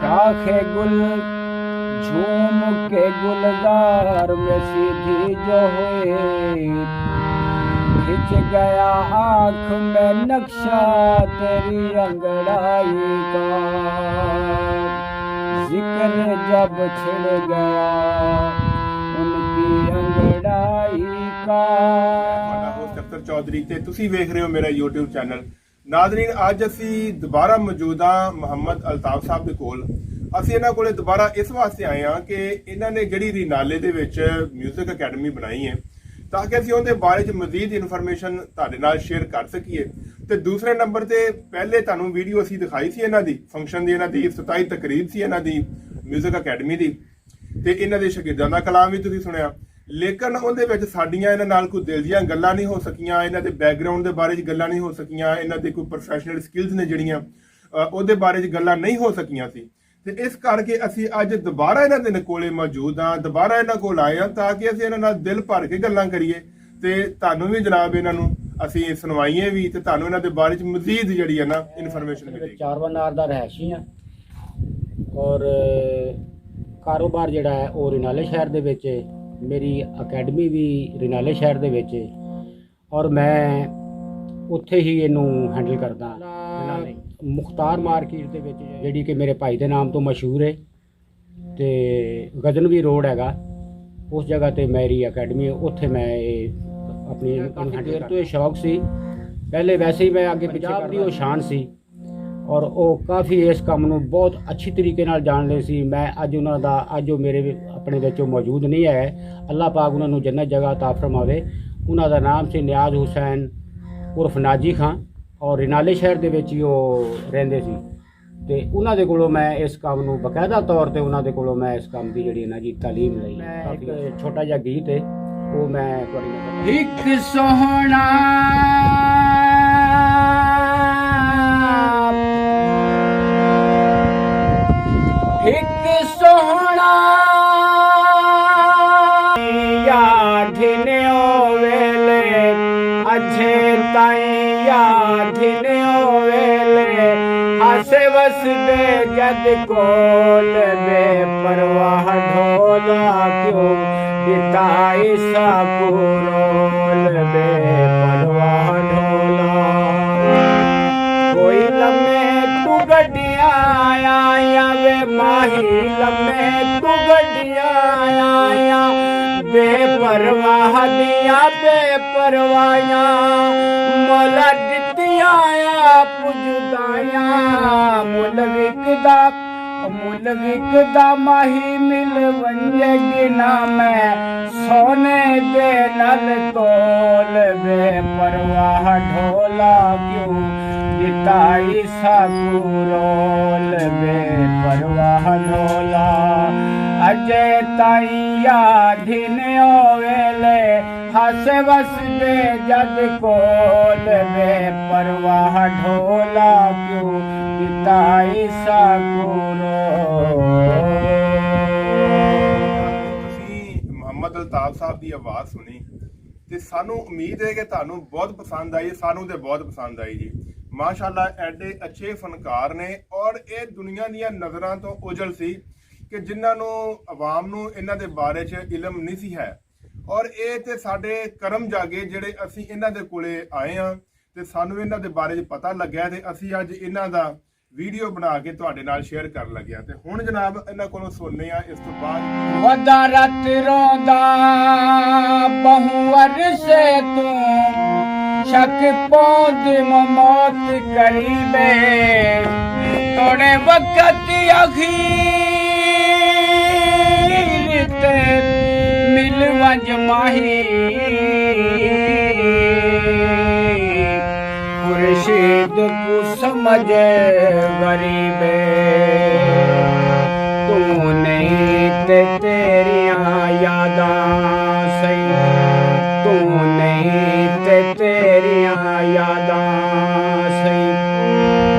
शाखे गुल झूम के गुलजार में सीधी जो हुई, खिंच गया आँख में नक्शा तेरी अंगड़ाई का, जिक्र जब छिड़ गया उनकी अंगड़ाई का। होस्ट अख्तर चौधरी ते तुसी वेख रहे हो मेरा YouTube चैनल। नाज़रीन, अज असी दोबारा मौजूद हाँ मुहम्मद अल्ताफ साहब के कोल। ਅਸੀਂ ਇਹਨਾਂ ਕੋਲੇ ਦੁਬਾਰਾ ਇਸ ਵਾਸਤੇ ਆਏ ਹਾਂ ਕਿ ਇਹਨਾਂ ਨੇ ਜਿਹੜੀ ਰੀਨਾਲੇ ਦੇ ਵਿੱਚ ਮਿਊਜ਼ਿਕ ਅਕੈਡਮੀ ਬਣਾਈ ਹੈ ਤਾਂ ਕਿ ਅਸੀਂ ਉਹਦੇ ਬਾਰੇ ਚ ਮਜ਼ੀਦ ਇਨਫੋਰਮੇਸ਼ਨ ਤੁਹਾਡੇ ਨਾਲ ਸ਼ੇਅਰ ਕਰ ਸਕੀਏ। ਤੇ ਦੂਸਰੇ ਨੰਬਰ ਤੇ ਪਹਿਲੇ ਤੁਹਾਨੂੰ ਵੀਡੀਓ ਅਸੀਂ ਦਿਖਾਈ ਸੀ ਇਹਨਾਂ ਦੀ ਫੰਕਸ਼ਨ ਦੀ, ਇਹਨਾਂ ਦੀ ਇਫਤਤਾਹੀ ਤਕਰੀਬ ਸੀ ਇਹਨਾਂ ਦੀ ਮਿਊਜ਼ਿਕ ਅਕੈਡਮੀ ਦੀ, ਤੇ ਇਹਨਾਂ ਦੇ ਸ਼ਾਗਿਰਦਾਂ ਦਾ ਕਲਾਮ ਵੀ ਤੁਸੀਂ ਸੁਣਿਆ। ਲੇਕਿਨ ਉਹਦੇ ਵਿੱਚ ਸਾਡੀਆਂ ਇਹਨਾਂ ਨਾਲ ਕੋਈ ਦਿਲ ਦੀਆਂ ਗੱਲਾਂ ਨਹੀਂ ਹੋ ਸਕੀਆਂ, ਇਹਨਾਂ ਦੇ ਬੈਕਗ੍ਰਾਉਂਡ ਦੇ ਬਾਰੇ ਚ ਗੱਲਾਂ ਨਹੀਂ ਹੋ ਸਕੀਆਂ, ਇਹਨਾਂ ਦੇ ਕੋਈ ਪ੍ਰੋਫੈਸ਼ਨਲ ਸਕਿੱਲਸ ਨੇ ਜਿਹੜੀਆਂ ਉਹਦੇ ਬਾਰੇ ਚ ਗੱਲਾਂ ਨਹੀਂ ਹੋ ਸਕੀਆਂ ਸੀ। ਤੇ ਇਸ ਕਰਕੇ ਅਸੀਂ ਅੱਜ ਦੁਬਾਰਾ ਇਹਨਾਂ ਦੇ ਕੋਲੇ ਮੌਜੂਦ ਹਾਂ, ਦੁਬਾਰਾ ਇਹਨਾਂ ਕੋਲ ਆਏ ਹਾਂ ਤਾਂ ਕਿ ਅਸੀਂ ਇਹਨਾਂ ਨਾਲ ਦਿਲ ਭਰ ਕੇ ਗੱਲਾਂ ਕਰੀਏ ਤੇ ਤੁਹਾਨੂੰ ਵੀ ਜਨਾਬ ਇਹਨਾਂ ਨੂੰ ਅਸੀਂ ਸੁਣਵਾਈਏ ਵੀ ਤੇ ਤੁਹਾਨੂੰ ਇਹਨਾਂ ਦੇ ਬਾਰੇ ਚ ਮਜ਼ੀਦ ਜਿਹੜੀ ਹੈ ਨਾ ਇਨਫੋਰਮੇਸ਼ਨ ਮਿਲੇਗੀ। ਚਾਰਵਾਨਾਰ ਦਾ ਰਹਿਸ਼ੀ ਆ ਔਰ ਕਾਰੋਬਾਰ ਜਿਹੜਾ ਹੈ ਉਹ ਰਿਨਾਲੇ ਸ਼ਹਿਰ ਦੇ ਵਿੱਚ ਹੈ। ਮੇਰੀ ਅਕੈਡਮੀ ਵੀ ਰਿਨਾਲੇ ਸ਼ਹਿਰ ਦੇ ਵਿੱਚ ਹੈ ਔਰ ਮੈਂ ਉੱਥੇ ਹੀ ਇਹਨੂੰ ਹੈਂਡਲ ਕਰਦਾ। ਮੁਖਤਾਰ ਮਾਰਕੀਟ ਦੇ ਵਿੱਚ ਜਿਹੜੀ ਕਿ ਮੇਰੇ ਭਾਈ ਦੇ ਨਾਮ ਤੋਂ ਮਸ਼ਹੂਰ ਹੈ ਤੇ ਗਜ਼ਨਵੀ ਰੋਡ ਹੈਗਾ, ਉਸ ਜਗ੍ਹਾ ਤੇ ਮੇਰੀ ਅਕੈਡਮੀ, ਉੱਥੇ ਮੈਂ ਇਹ ਆਪਣੀ ਹੈਂਡਲ ਤੋਂ ਇਹ ਸ਼ੌਕ ਸੀ। ਪਹਿਲੇ ਵੈਸੇ ਹੀ ਮੈਂ ਅੱਗੇ ਪੰਜਾਬ ਦੀ ਉਹ ਸ਼ਾਨ ਸੀ ਔਰ ਉਹ ਕਾਫੀ ਇਸ ਕੰਮ ਨੂੰ ਬਹੁਤ ਅੱਛੀ ਤਰੀਕੇ ਨਾਲ ਜਾਣਦੇ ਸੀ। ਮੈਂ ਅੱਜ ਉਹਨਾਂ ਦਾ ਅੱਜ ਉਹ ਮੇਰੇ ਆਪਣੇ ਵਿੱਚ ਮੌਜੂਦ ਨਹੀਂ ਹੈ, ਅੱਲਾਹ ਪਾਕ ਉਹਨਾਂ ਨੂੰ ਜੰਨਤ ਜਗ੍ਹਾ ਅਤਾ ਫਰਮਾਵੇ। ਉਹਨਾਂ ਦਾ ਨਾਮ ਸੀ ਨਿਆਜ਼ ਹੁਸੈਨ ਉਰਫ ਨਾਜੀ ਖਾਨ ਔਰ ਰਿਨਾਲੇ ਸ਼ਹਿਰ ਦੇ ਵਿੱਚ ਹੀ ਉਹ ਰਹਿੰਦੇ ਸੀ ਤੇ ਉਹਨਾਂ ਦੇ ਕੋਲੋਂ ਮੈਂ ਇਸ ਕੰਮ ਨੂੰ ਬਕਾਇਦਾ ਤੌਰ ਤੇ ਉਹਨਾਂ ਦੇ ਕੋਲੋਂ ਮੈਂ ਇਸ ਕੰਮ ਦੀ ਜਿਹੜੀ ਨਾ ਜੀ ਤਾਲੀਮ ਲਈ। ਇੱਕ ਛੋਟਾ ਜਿਹਾ ਗੀਤ ਹੈ ਉਹ ਮੈਂ ਤੁਹਾਡੇ ਨਾਲ ਇੱਕ ਸੋਹਣਾ ਇੱਕ ਸੋਹਣਾ याद ने वेले अच्छे ताई याद ने वेले हसे वसदे जद कोल बेपरवाह ढोला क्यों बिताई साकुरोल बेपरवाह ढोला। कोई लम्हे तू गड्डिया आया वे माही लम्हे तू गड्डिया आया बेपरवाह दिया बेपरवाया मोला दितिया पुजदाया मुल विकदा माही मिल वंजेगी ना मैं सोने दे नल तोल बेपरवाह ढोला क्यों गिताई साकुरोल बेपरवाह ढोला। अजय ताई याद ने वेले हसे वसदे जद कोल बेपरवाह ढोला क्यों बिताई साकुरो। ਤੁਸੀਂ ਮੁਹੰਮਦ ਅਲਤਾਫ ਸਾਹਿਬ ਦੀ ਆਵਾਜ਼ ਸੁਣੀ ਤੇ ਸਾਨੂੰ ਉਮੀਦ ਹੈ ਕਿ ਤੁਹਾਨੂੰ ਬਹੁਤ ਪਸੰਦ ਆਈ, ਸਾਨੂੰ ਤੇ ਬਹੁਤ ਪਸੰਦ ਆਈ ਜੀ। ਮਾਸ਼ਾਅੱਲਾ ਐਡੇ ਅੱਛੇ ਫਨਕਾਰ ਨੇ ਔਰ ਇਹ ਦੁਨੀਆ ਦੀਆਂ ਨਜ਼ਰਾਂ ਤੋਂ ਉਜਲ ਸੀ ਕਿ ਜਿਨ੍ਹਾਂ ਨੂੰ ਆਵਾਮ ਨੂੰ ਇਹਨਾਂ ਦੇ ਬਾਰੇ 'ਚ ਇਲਮ ਨਹੀਂ ਸੀ ਹੈ ਔਰ ਇਹ ਤੇ ਸਾਡੇ ਕਰਮ ਜਾਗੇ ਜਿਹੜੇ ਅਸੀਂ ਇਹਨਾਂ ਦੇ ਕੋਲੇ ਆਏ ਹਾਂ ਤੇ ਸਾਨੂੰ ਇਹਨਾਂ ਦੇ ਬਾਰੇ 'ਚ ਪਤਾ ਲੱਗਿਆ ਤੇ ਅਸੀਂ ਅੱਜ ਇਹਨਾਂ ਦਾ ਵੀਡੀਓ ਬਣਾ ਕੇ ਤੁਹਾਡੇ ਨਾਲ ਸ਼ੇਅਰ ਕਰਨ ਲੱਗਿਆ। ਤੇ ਹੁਣ ਜਨਾਬ ਇਹਨਾਂ ਕੋਲੋਂ ਸੁਣਨੇ ਆ ਇਸ ਤੋਂ ਬਾਅਦ। ਵਦਾ ਰਤ ਰੋਂਦਾ ਬਹੁ ਅਰਸੇ ਤੂੰ शक पौध मौत करीबे तोड़े वक्त अखीर ते मिल वंज माही खुर्शीद को समझ गरीबे तू नहीं ते तेरियां यादा सही तू नहीं ते तेरियां यादां सही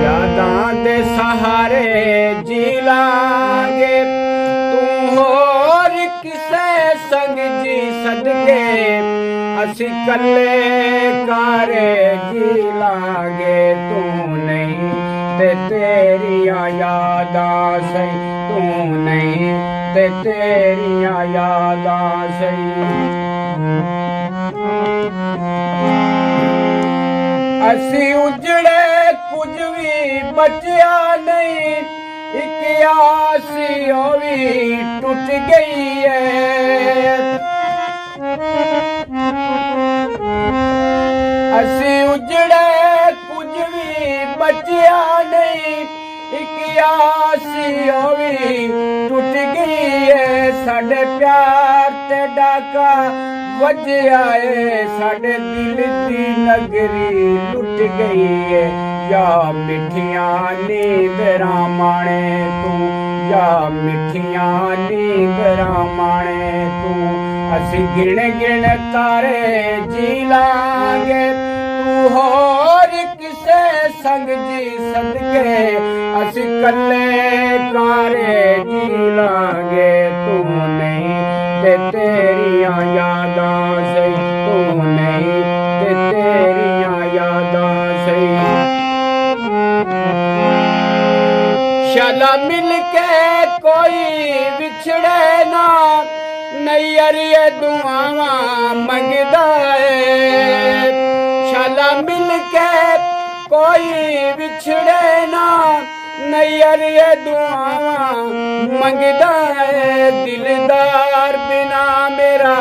यादां दे सहारे जी लांगे तू होर किसे संग जी सदके असी कल्ले कारे जी लांगे तू नहीं ते तेरियां यादां सही तू नहीं ते तेरियां यादां सही। असी उजड़े कुछ भी बचिया नहीं, एक आसी ओ भी टूट गई है। असी उजड़े कुछ भी बचिया नहीं, एक आसी ओ भी टूट गई है। साडे प्यार ते डाका वजया है, साडे दिल दी नगरी लुट गई है। या मिठियां नींदरां माणे तू, या मिठियां नींदरां माणे तू। असी गिण गिण तारे जी लांगे, तू होर किसे संग जी सदके। असी कल्ले कारे जी लांगे, तू नहीं ते तेरियां यादां सही तू नहीं ते तेरियां यादां सही। शाला मिल के कोई बिछड़े ना, नैयरिए दुआवां मंगदा है। शाला मिल के कोई बिछड़े ना, नैयरिए दुआवां मंगदा है। दिलदार बिना मेरा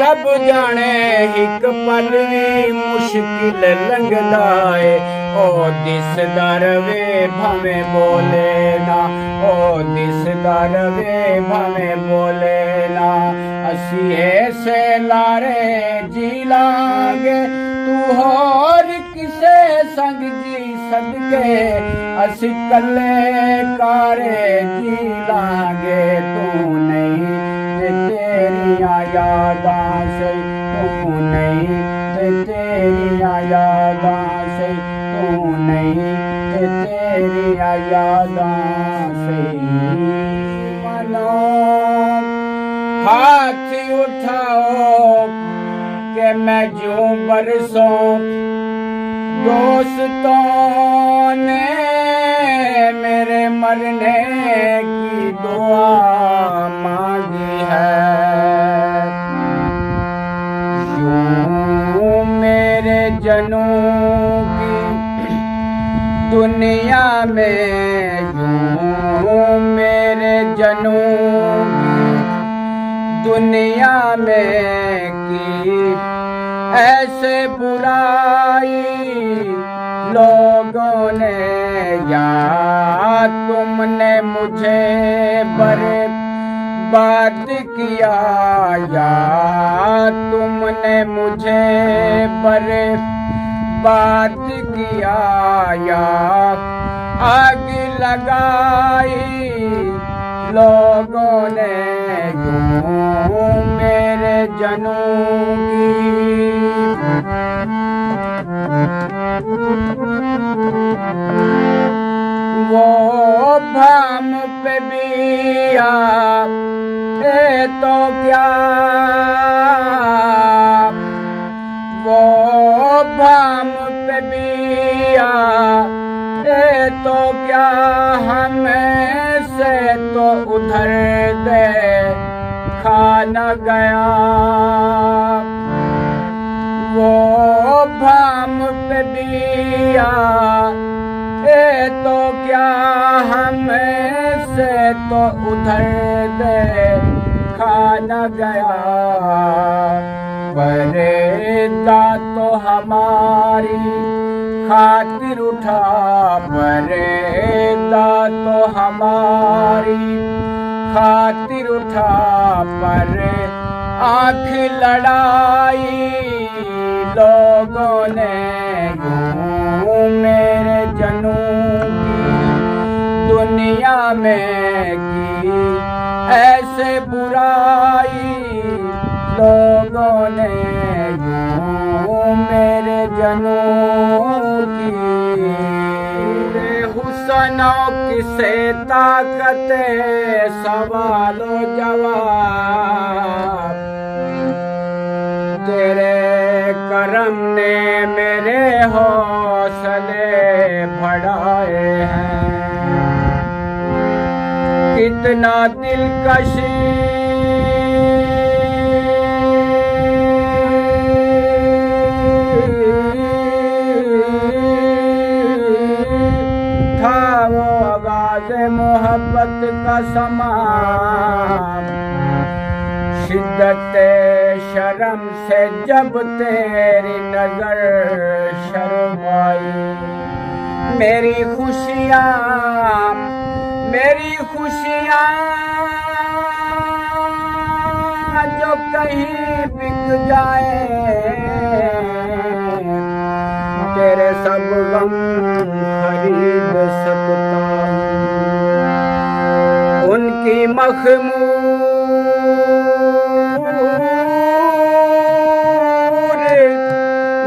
रब जाने, एक पल भी मुश्किल लंघदा है। ओ दिसदा रवे भावें बोले ना, ओ दिसदा रवे भावें बोले ना। असी ऐसे लारे जी लांगे, तू होर किसे संग जी सदके। असी कल्ले कारे जी लांगे, तू नहीं ते तेरियां यादां सही तू नहीं ते तेरियां यादां सही तू नहीं ते तेरियां यादां सही। मनो हाथ उठाओ के मैं जूं बरसों, दोस्तों ने मेरे मरने की दुआ मांगी है। यूं मेरे जनों की दुनिया में, यूं मेरे जनों की दुनिया में की ऐसे बुराई लोगों ने। या तुमने मुझे बर्बाद किया, या तुमने मुझे बर्बाद किया। या आग लगाई लोगों ने, यूं मेरे जनों की। वो भाम पे बिया है तो क्या, वो भाम पे बिया है तो क्या। हमें से तो उधर दे खाना गया। वो भाम पे बिया है तो क्या, हमें से तो उधर दे खाना गया। पर्दा तो हमारी खातिर उठा, पर्दा तो हमारी खातिर उठा। पर आँख लड़ाई लोगों ने, यूं मेरे जनों की दुनिया में की ऐसे बुराई लोगों ने। यूं मेरे जनों की हुस्नों किसे ताकत सवालो जवाब। तेरे करम ने मेरे हौसले बढ़ाए हैं। इतना दिलकश था वो आगाज़ मोहब्बत का समा, शिद्दत शर्म से जब तेरी नजर शर्माई, मेरी खुशियाँ जो कहीं बिक जाए, तेरे सब गम खरीद सकता हूँ। उनकी मखमूर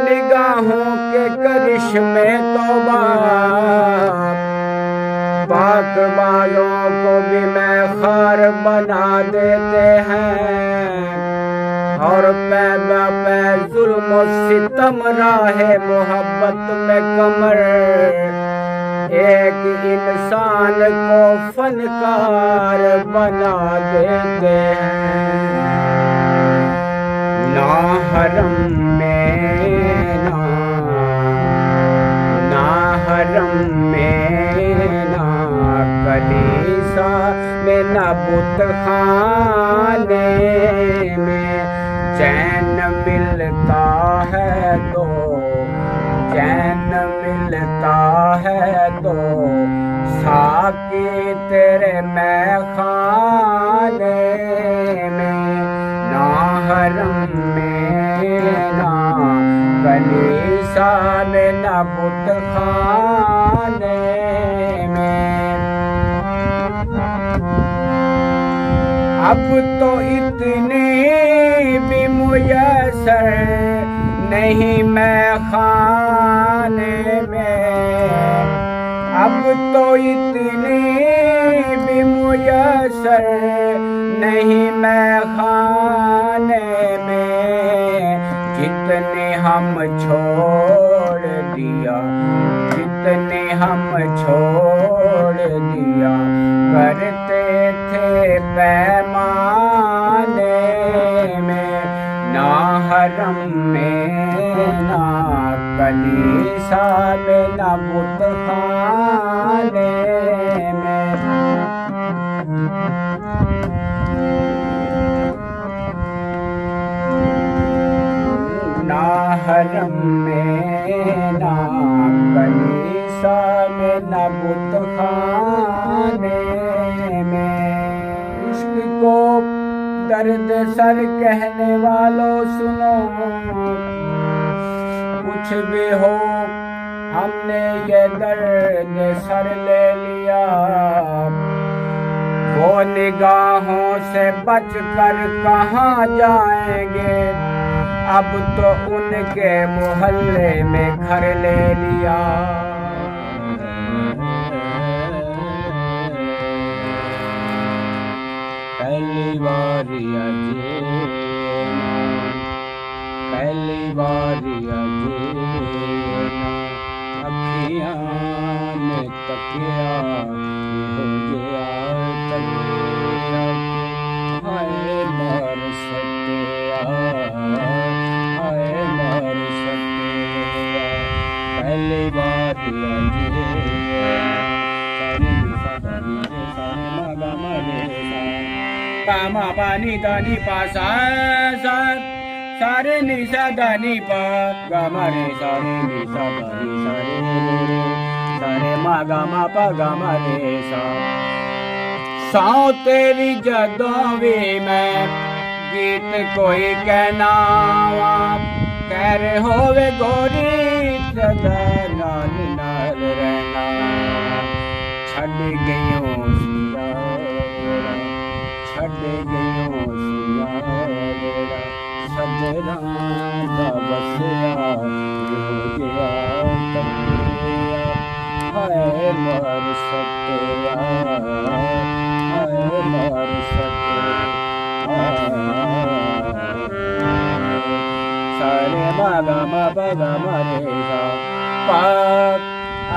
निगाहों के करिश्मे तौबा, पाक बालों को भी मैं खार बना देते हैं, और पै बपै जुल्म सितम राहे मोहब्बत में कमर एक इंसान को फनकार बना देते हैं। ना हरम में ना हरम में कलीसा में न बुत खाने में चैन मिलता है तो साकी तेरे मैखाने में। ना हरम में ना कलीसा में न बुत खाने में। अब तो इतने भी मुयस्सर नहीं मैं खाने में, अब तो इतने भी मुयस्सर नहीं मैं खाने में। जितने हम छोड़ दिया करते थे पैमाने में। ना हरम में ना कलीसा में ना बुत खाने में। ना हरम में ना कलीसा में ना बुत खाने में। इश्क को दर्द सर कहने वालों सुनो, कुछ भी हो हमने ये दर्द सर ले लिया। वो निगाहों से बचकर कहाँ जाएंगे, अब तो उनके मोहल्ले में घर ले लिया। पहली बार अखियाँ ने तकिया हो गया तकिया, हाय मर सकिया पहली बार कामा पानी दानी पासा सारे निशा दानी पा गामा रे सारे निशा दानी सारे सारे मा गामा पा गामा रे सा तेरी जदों भी मैं गीत कोई कहना कह रहे होवे गोरी सदा नाल नाल रहना। छड़ गयो सजरा दा बसिया हो गया तकिया, हाय मर सकिया सारे बागा मा बागा मारे पा आ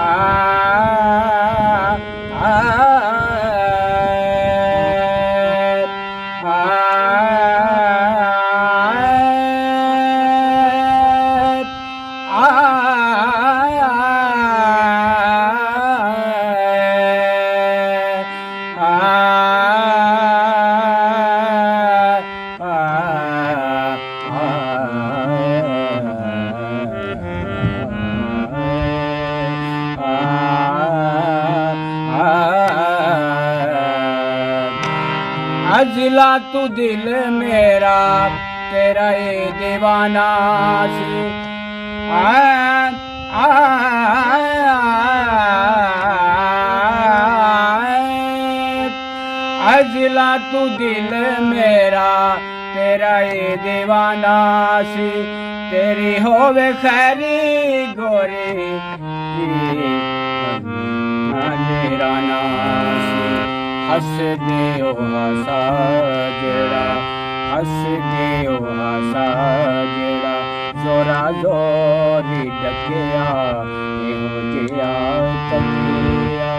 अजला तू दिल मेरा तेरा ये दीवाना सी अजला तू दिल मेरा तेरा ये दीवाना सी तेरी होवे खैरी गोरी मेरा नासी हस दे ओ हसा जेड़ा हस दे ओ हसा जेड़ा जोरा जोरी डकिया एहो जिया तकिया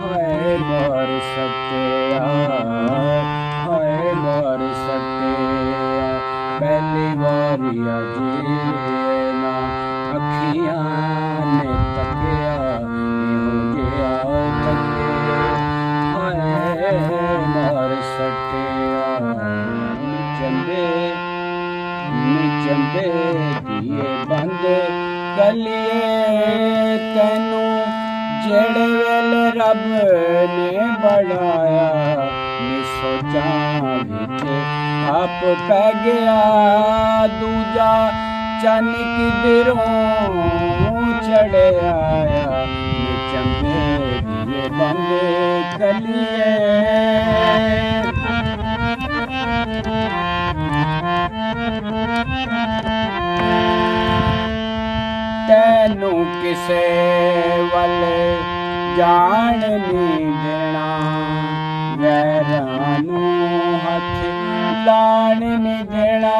हाय मर सकिया हाय मर सकिया पहली बारी जीना अखियां ने तकिया एहो जिया तकिया मर सकिया चंबे दिए बंद कलिए तेनू जेड़े वेले रब ने बढ़ाया नी सोचा विच आप पै गया दूजा चन किधरों चढ़े आया नी चंबे दिए बंद कलिए तैनू किसे वल जान नहीं देना गैरानू हथ लान नहीं देना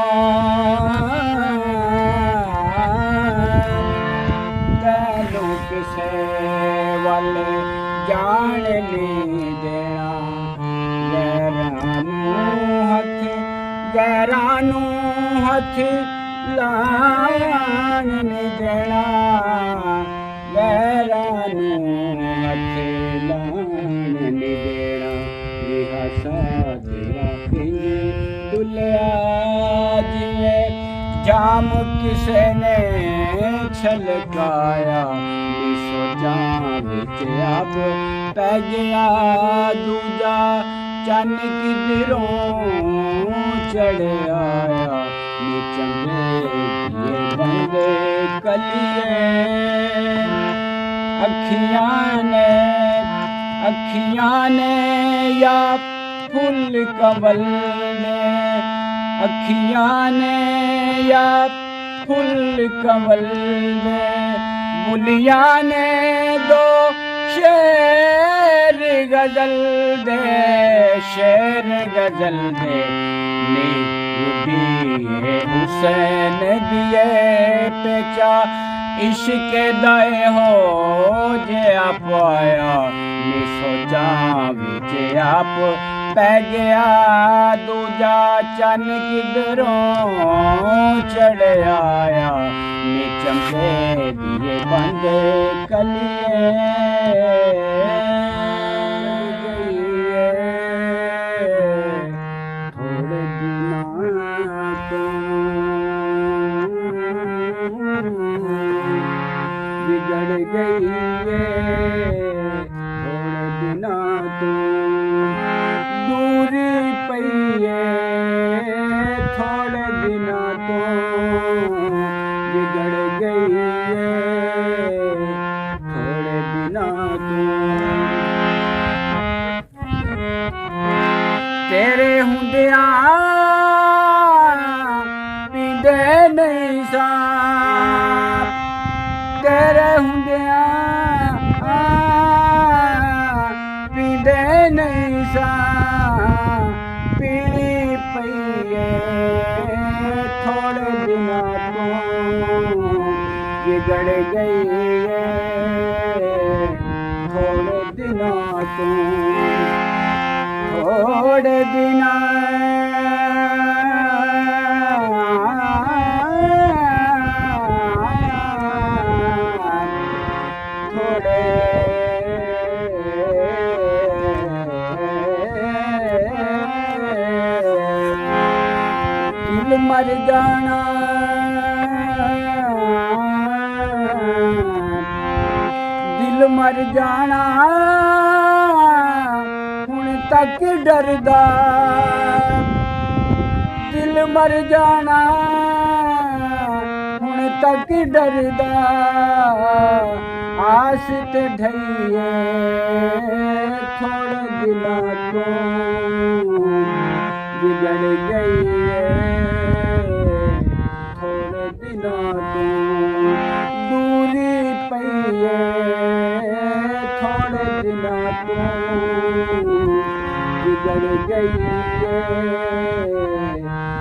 तैनू किसे वल जान नहीं देना गैरानू हथ लान नहीं देना गैरानू हथ लान नहीं देना रिहासा तेरा पिंज दुलिया जिवे जाम किसे ने छलकाया सोचा विच अब पै गया दूजा चन किधरों चढ़ आया नी चंगे दिए बंदे कलिए अखियां ने या फुल कमल ने अखियां ने या फुल कमल ने बुलिया ने दो शेर गजल दे शेर गजल दे नी उड़ी हुसैन दिए पेचा इश्क दाए हो जे आप आया नी सोचा विच आप पै गया दूजा चन किधरों चढ़ आया नी चंगे दिए बंद कलिए थोड़े दिना तो बिगड़ गई थोड़े दिना तो दूरी पईए थोड़े दिना तो बिगड़ गई थोड़े दिना तो तेरे हुंदिया पींदे नहीं सा तेरे हुंदिया पींदे नहीं सा पीली पईए थोड़े दिना तो बिगड़ गई थोड़े दिना तो थोड़े दिना थोड़े मर जाना दिल मर जाना हुण तक डरदा दिल मर जाना हुण तक डरदा आस ते ढईए थोड़े दिनां तो बिगड़ गई है थोड़े दिनां तो दूरी पई है थोड़े दिनां तो बिगड़ गई है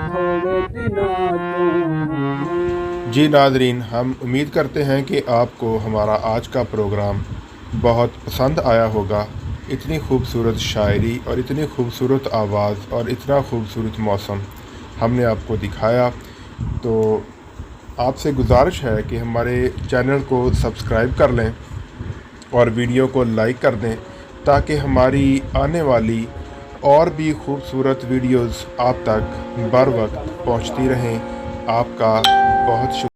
थोड़े दिनां तो। जी नादरीन, हम उम्मीद करते हैं कि आपको हमारा आज का प्रोग्राम बहुत पसंद आया होगा। इतनी खूबसूरत शायरी और इतनी खूबसूरत आवाज़ और इतना खूबसूरत मौसम हमने आपको दिखाया। तो आपसे गुजारिश है कि हमारे चैनल को सब्सक्राइब कर लें और वीडियो को लाइक कर दें ताकि हमारी आने वाली और भी खूबसूरत वीडियोस आप तक बर वक्त पहुँचती रहें। आपका बहुत शुक्रिया।